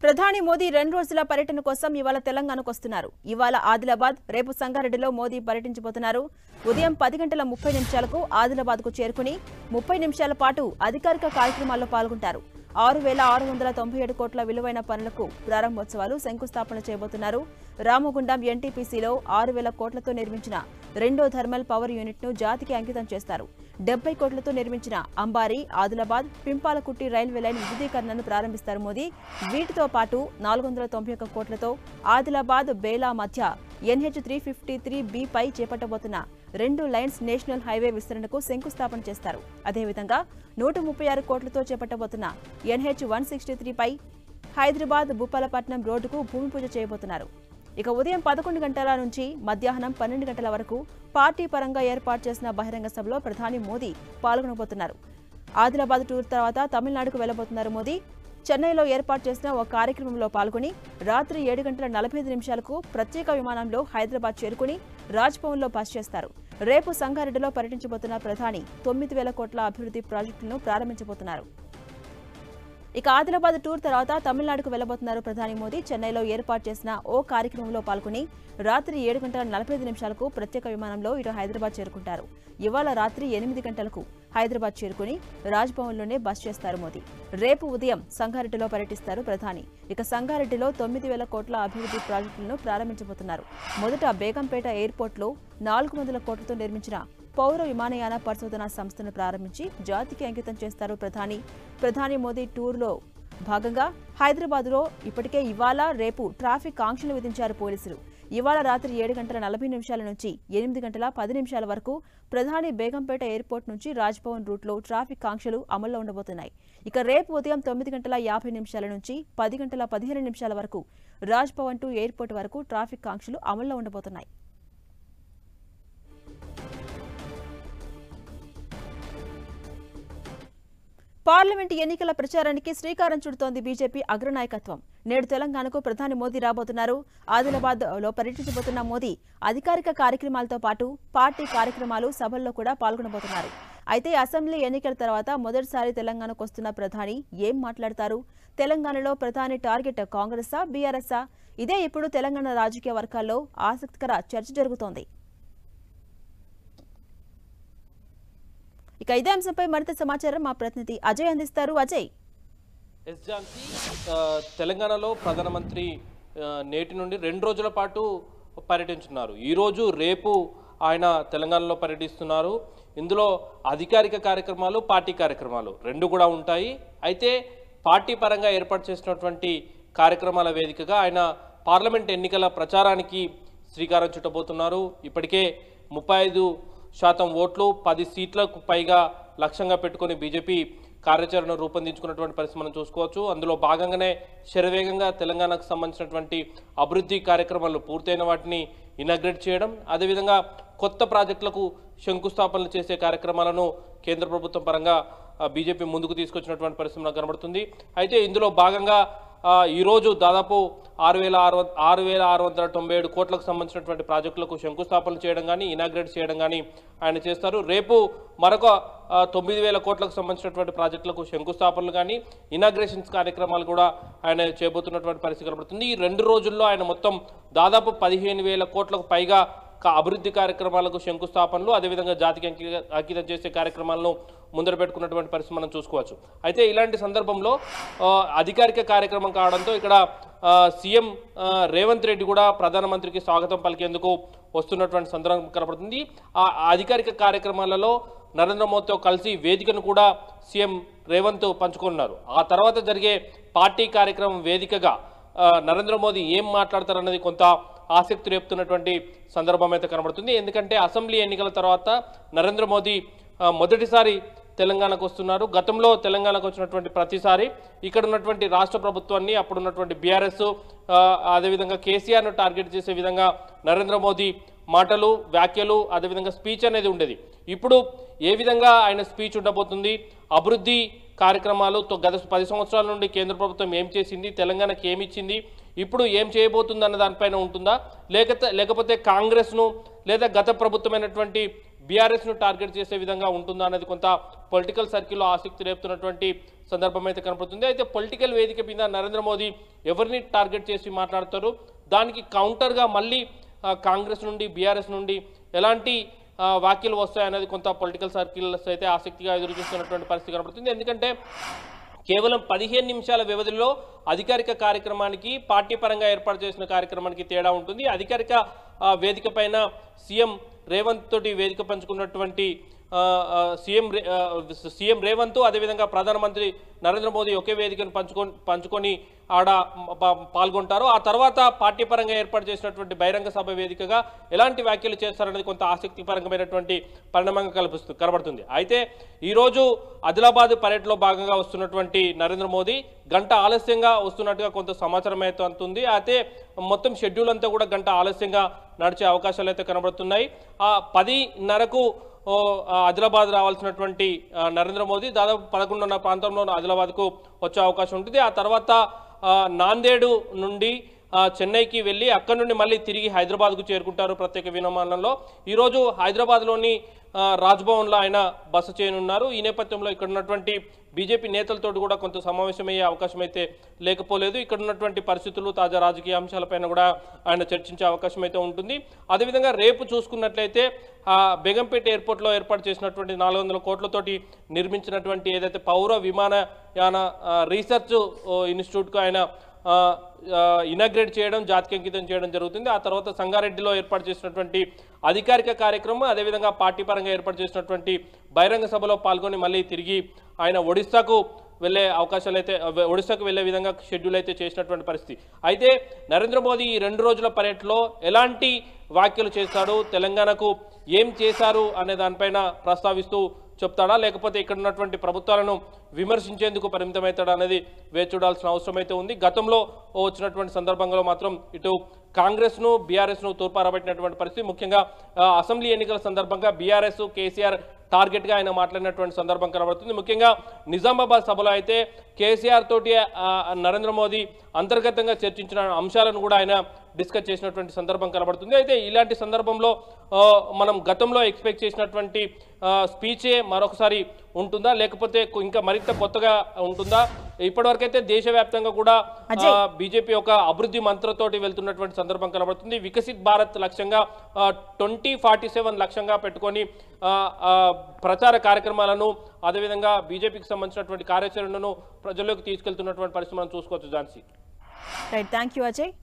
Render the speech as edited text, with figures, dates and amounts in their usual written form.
ప్రధాని మోదీ 2 రోజుల పర్యటన కోసం ఇవాళ తెలంగాణకు వస్తున్నారు. ఇవాళ ఆదిలాబాద్, రేపు సంగారెడ్డిలో మోదీ పర్యటించబోతున్నారు. ఉదయం 10:30 ఆదిలాబాద్కు చేరుకుని 30 నిమిషాల పాటు అధికారిక కార్యక్రమాల్లో పాల్గొంటారు. 6,697 కోట్ల విలువైన పనులకు ప్రారంభోత్సవాలు శంకుస్థాపన చేయబోతున్నారు. రామగుండం ఎన్టీపీసీలో 6,000 కోట్లతో నిర్మించిన రెండో థర్మల్ పవర్ యూనిట్ను జాతికి అంకితం చేస్తారు. 70 కోట్లతో నిర్మించిన అంబారి, ఆదిలాబాద్, పింపాలకుట్టి రైల్వే లైన్ విద్యుదీకరణను ప్రారంభిస్తారు మోదీ. వీటితో పాటు 491 కోట్లతో ఆదిలాబాద్ బేలా మధ్య NH353B పై చేపట్టబోతున్న 2 లైన్స్ నేషనల్ హైవే విస్తరణకు శంకుస్థాపన చేస్తారు. అదేవిధంగా 136 కోట్లతో చేపట్టబోతున్న NH163 పై హైదరాబాద్ భూపాలపట్నం రోడ్డుకు భూమి పూజ చేయబోతున్నారు. ఇక ఉదయం 11 గంటల నుంచి మధ్యాహ్నం 12 గంటల వరకు పార్టీ పరంగా ఏర్పాటు చేసిన బహిరంగ సభలో ప్రధాని మోదీ పాల్గొనబోతున్నారు. ఆదిలాబాద్ టూర్ తర్వాత తమిళనాడుకు వెళ్లబోతున్నారు మోదీ. చెన్నైలో ఏర్పాటు చేసిన ఓ కార్యక్రమంలో పాల్గొని రాత్రి 7:45 ప్రత్యేక విమానంలో హైదరాబాద్ చేరుకుని రాజ్భవన్లో బస చేస్తారు. రేపు సంగారెడ్డిలో పర్యటించబోతున్న ప్రధాని 9,000 కోట్ల అభివృద్ధి ప్రాజెక్టులను ప్రారంభించబోతున్నారు. ఇక ఆదిలాబాద్ టూర్ తర్వాత తమిళనాడుకు వెళ్లబోతున్నారు ప్రధాని మోదీ. చెన్నైలో ఏర్పాటు చేసిన ఓ కార్యక్రమంలో పాల్గొని రాత్రి 7:45 ప్రత్యేక విమానంలో ఇటు హైదరాబాద్ చేరుకుంటారు. ఇవాళ రాత్రి 8 గంటలకు హైదరాబాద్ చేరుకుని రాజ్భవన్లోనే బస చేస్తారు మోదీ. రేపు ఉదయం సంగారెడ్డిలో పర్యటిస్తారు ప్రధాని. ఇక సంగారెడ్డిలో 9,000 కోట్ల అభివృద్ధి ప్రాజెక్టులను ప్రారంభించబోతున్నారు. మొదట బేగంపేట ఎయిర్పోర్ట్లో 400 కోట్లతో నిర్మించిన పౌర విమానయాన పరిశోధనా సంస్థను ప్రారంభించి జాతికి అంకితం చేస్తారు ప్రధాని మోదీ టూర్లో భాగంగా హైదరాబాద్లో ఇప్పటికే ఇవాళ రేపు ట్రాఫిక్ ఆంక్షలు విధించారు పోలీసులు. ఇవాళ రాత్రి 7:40 నుంచి 8:10 వరకు ప్రధాని బేగంపేట ఎయిర్పోర్ట్ నుంచి రాజ్భవన్ రూట్లో ట్రాఫిక్ ఆంక్షలు అమల్లో ఉండబోతున్నాయి. ఇక రేపు ఉదయం 9:50 నుంచి 10:15 వరకు రాజ్భవన్ టు ఎయిర్పోర్ట్ వరకు ట్రాఫిక్ ఆంక్షలు అమల్లో ఉండబోతున్నాయి. పార్లమెంటు ఎన్నికల ప్రచారానికి శ్రీకారం చుడుతోంది బీజేపీ అగ్రనాయకత్వం. నేడు తెలంగాణకు ప్రధాని మోదీ రాబోతున్నారు. ఆదిలాబాద్ లో పర్యటించబోతున్న మోదీ అధికారిక కార్యక్రమాలతో పాటు పార్టీ కార్యక్రమాలు, సభల్లో కూడా పాల్గొనబోతున్నారు. అయితే అసెంబ్లీ ఎన్నికల తర్వాత మొదటిసారి తెలంగాణకు వస్తున్న ప్రధాని ఏం మాట్లాడతారు? తెలంగాణలో ప్రధాని టార్గెట్ కాంగ్రెసా, బీఆర్ఎస్ఆ? ఇదే ఇప్పుడు తెలంగాణ రాజకీయ వర్గాల్లో ఆసక్తికర చర్చ జరుగుతోంది. ఇక ఇదే అంశంపై మరింత సమాచారం మా ప్రతినిధి అజయ్ అందిస్తారు. అజయ్, తెలంగాణలో ప్రధానమంత్రి నేటి నుండి 2 రోజుల పాటు పర్యటించున్నారు. ఈరోజు రేపు ఆయన తెలంగాణలో పర్యటిస్తున్నారు. ఇందులో అధికారిక కార్యక్రమాలు, పార్టీ కార్యక్రమాలు 2 కూడా ఉంటాయి. అయితే పార్టీ పరంగా ఏర్పాటు చేసినటువంటి కార్యక్రమాల వేదికగా ఆయన పార్లమెంట్ ఎన్నికల ప్రచారానికి శ్రీకారం చుట్టబోతున్నారు. ఇప్పటికే 35% ఓట్లు, 10 సీట్లకు పైగా లక్ష్యంగా పెట్టుకుని బీజేపీ కార్యాచరణ రూపొందించుకున్నటువంటి పరిస్థితి మనం చూసుకోవచ్చు. అందులో భాగంగానే శరవేగంగా తెలంగాణకు సంబంధించినటువంటి అభివృద్ధి కార్యక్రమాలు పూర్తయిన వాటిని ఇనాగ్రేట్ చేయడం, అదేవిధంగా కొత్త ప్రాజెక్టులకు శంకుస్థాపనలు చేసే కార్యక్రమాలను కేంద్ర ప్రభుత్వం పరంగా బీజేపీ ముందుకు తీసుకొచ్చినటువంటి పరిస్థితి మనకు కనబడుతుంది. అయితే ఇందులో భాగంగా ఈరోజు దాదాపు 6,697 కోట్లకు సంబంధించినటువంటి ప్రాజెక్టులకు శంకుస్థాపనలు చేయడం కానీ, ఇనాగ్రేట్ చేయడం కానీ ఆయన చేస్తారు. రేపు మరొక 9,000 కోట్లకు సంబంధించినటువంటి ప్రాజెక్టులకు శంకుస్థాపనలు కానీ, ఇనాగ్రేషన్స్ కార్యక్రమాలు కూడా ఆయన చేయబోతున్నటువంటి పరిస్థితి కనబడుతుంది. ఈ 2 రోజుల్లో ఆయన మొత్తం దాదాపు 15,000 కోట్లకు పైగా అభివృద్ధి కార్యక్రమాలకు శంకుస్థాపనలు, అదేవిధంగా జాతికి అంకితం చేసే కార్యక్రమాలను ముందర పెట్టుకున్నటువంటి పరిస్థితి మనం చూసుకోవచ్చు. అయితే ఇలాంటి సందర్భంలో అధికారిక కార్యక్రమం కావడంతో ఇక్కడ సీఎం రేవంత్ రెడ్డి కూడా ప్రధానమంత్రికి స్వాగతం పలికేందుకు వస్తున్నటువంటి సందర్భం కనబడుతుంది. ఆ అధికారిక కార్యక్రమాలలో నరేంద్ర మోదీతో కలిసి వేదికను కూడా సీఎం రేవంత్ పంచుకున్నారు. ఆ తర్వాత జరిగే పార్టీ కార్యక్రమం వేదికగా నరేంద్ర మోదీ ఏం మాట్లాడతారన్నది కొంత ఆసక్తి రేపుతున్నటువంటి సందర్భం అయితే కనబడుతుంది. ఎందుకంటే అసెంబ్లీ ఎన్నికల తర్వాత నరేంద్ర మోదీ మొదటిసారి తెలంగాణకు వస్తున్నారు. గతంలో తెలంగాణకు వచ్చినటువంటి ప్రతిసారి ఇక్కడ ఉన్నటువంటి రాష్ట్ర ప్రభుత్వాన్ని, అప్పుడున్నటువంటి బీఆర్ఎస్, అదేవిధంగా కేసీఆర్ను టార్గెట్ చేసే విధంగా నరేంద్ర మోదీ మాటలు, వ్యాఖ్యలు, అదేవిధంగా స్పీచ్ అనేది ఉండేది. ఇప్పుడు ఏ విధంగా ఆయన స్పీచ్ ఉండబోతుంది? అభివృద్ధి కార్యక్రమాలు గత 10 సంవత్సరాల నుండి కేంద్ర ప్రభుత్వం ఏం చేసింది, తెలంగాణకి ఏమి ఇచ్చింది, ఇప్పుడు ఏం చేయబోతుంది అన్న దానిపైన ఉంటుందా, లేకపోతే కాంగ్రెస్ను లేదా గత ప్రభుత్వమైనటువంటి బీఆర్ఎస్ను టార్గెట్ చేసే విధంగా ఉంటుందా అనేది కొంత పొలిటికల్ సర్కిల్లో ఆసక్తి రేపుతున్నటువంటి సందర్భం అయితే కనపడుతుంది. అయితే పొలిటికల్ వేదిక మీద నరేంద్ర మోదీ ఎవరిని టార్గెట్ చేసి మాట్లాడతారు, దానికి కౌంటర్గా మళ్ళీ కాంగ్రెస్ నుండి బీఆర్ఎస్ నుండి ఎలాంటి వ్యాఖ్యలు వస్తాయనేది కొంత పొలిటికల్ సర్కిల్స్ అయితే ఆసక్తిగా ఎదురు చూస్తున్నటువంటి పరిస్థితి కనపడుతుంది. ఎందుకంటే కేవలం 15 నిమిషాల వ్యవధిలో అధికారిక కార్యక్రమానికి పార్టీ పరంగా ఏర్పాటు చేసిన కార్యక్రమానికి తేడా ఉంటుంది. అధికారిక వేదిక పైన సీఎం రేవంత్ తోటి వేదిక పంచుకున్నటువంటి సీఎం రేవంత్ అదేవిధంగా ప్రధానమంత్రి నరేంద్ర మోదీ ఒకే వేదికను పంచుకొని ఆడ పాల్గొంటారు. ఆ తర్వాత పార్టీ పరంగా ఏర్పాటు చేసినటువంటి బహిరంగ సభ వేదికగా ఎలాంటి వ్యాఖ్యలు చేస్తారనేది కొంత ఆసక్తిపరమైనటువంటి పరిణామంగా కనబడుతుంది. అయితే ఈరోజు ఆదిలాబాద్ పర్యటనలో భాగంగా వస్తున్నటువంటి నరేంద్ర మోదీ గంట ఆలస్యంగా వస్తున్నట్టుగా కొంత సమాచారం అయితే అందుతుంది. అయితే మొత్తం షెడ్యూల్ అంతా కూడా గంట ఆలస్యంగా నడిచే అవకాశాలు అయితే కనబడుతున్నాయి. 10:30కు ఆదిలాబాద్ రావాల్సినటువంటి నరేంద్ర మోదీ దాదాపు 11:30 ప్రాంతంలో ఆదిలాబాద్కు వచ్చే అవకాశం ఉంటుంది. ఆ తర్వాత నాందేడు నుండి చెన్నైకి వెళ్ళి అక్కడి నుండి మళ్ళీ తిరిగి హైదరాబాద్కు చేరుకుంటారు ప్రత్యేక విమానంలో. ఈరోజు హైదరాబాద్లోని రాజ్భవన్లో ఆయన బస చేయనున్నారు. ఈ నేపథ్యంలో ఇక్కడ ఉన్నటువంటి బీజేపీ నేతలతో కూడా కొంత సమావేశమయ్యే అవకాశం అయితే లేకపోలేదు. ఇక్కడ ఉన్నటువంటి పరిస్థితులు, తాజా రాజకీయ అంశాలపైన కూడా ఆయన చర్చించే అవకాశం అయితే ఉంటుంది. అదేవిధంగా రేపు చూసుకున్నట్లయితే బేగంపేట ఎయిర్పోర్ట్లో ఏర్పాటు చేసినటువంటి 400 కోట్లతోటి నిర్మించినటువంటి ఏదైతే పౌర విమానయాన రీసెర్చ్ ఇన్స్టిట్యూట్కు ఆయన ఇనాగ్రేట్ చేయడం, జాతికి అంకితం చేయడం జరుగుతుంది. ఆ తర్వాత సంగారెడ్డిలో ఏర్పాటు చేసినటువంటి అధికారిక కార్యక్రమం, అదేవిధంగా పార్టీ పరంగా ఏర్పాటు చేసినటువంటి బహిరంగ సభలో పాల్గొని మళ్ళీ తిరిగి ఆయన ఒడిశాకు వెళ్ళే అవకాశాలు అయితే ఒడిశాకు వెళ్ళే విధంగా షెడ్యూల్ అయితే చేసినటువంటి పరిస్థితి. అయితే నరేంద్ర మోదీ ఈ 2 రోజుల పర్యటనలో ఎలాంటి వ్యాఖ్యలు చేస్తాడు, తెలంగాణకు ఏం చేశారు అనే దానిపైన ప్రస్తావిస్తూ చెప్తాడా, లేకపోతే ఇక్కడ ఉన్నటువంటి ప్రభుత్వాలను విమర్శించేందుకు పరిమితమవుతాడా అనేది వేచి చూడాల్సిన అవసరం అయితే ఉంది. గతంలో వచ్చినటువంటి సందర్భంలో మాత్రం ఇటు కాంగ్రెస్ను బీఆర్ఎస్ను తూర్పారబట్టినటువంటి పరిస్థితి. ముఖ్యంగా అసెంబ్లీ ఎన్నికల సందర్భంగా బీఆర్ఎస్ కేసీఆర్ టార్గెట్గా ఆయన మాట్లాడినటువంటి సందర్భం కనబడుతుంది. ముఖ్యంగా నిజామాబాద్ సభలో అయితే కేసీఆర్ తోటి నరేంద్ర మోదీ అంతర్గతంగా చర్చించిన అంశాలను కూడా ఆయన డిస్కస్ చేసినటువంటి సందర్భం కనబడుతుంది. అయితే ఇలాంటి సందర్భంలో మనం గతంలో ఎక్స్పెక్ట్ చేసినటువంటి స్పీచే మరొకసారి ఉంటుందా, లేకపోతే ఇంకా మరింత కొత్తగా ఉంటుందా? ఇప్పటివరకైతే దేశవ్యాప్తంగా కూడా బీజేపీ ఒక అభివృద్ధి మంత్రతోటి వెళ్తున్నటువంటి సందర్భం కనబడుతుంది. వికసిత్ భారత్ లక్ష్యంగా 2047 లక్ష్యంగా పెట్టుకొని ప్రచార కార్యక్రమాలను, అదేవిధంగా బీజేపీకి సంబంధించినటువంటి కార్యాచరణను ప్రజల్లోకి తీసుకెళ్తున్నటువంటి పరిస్థితి మనం చూసుకోవచ్చు. Jhansi. Right, thank you Ajay.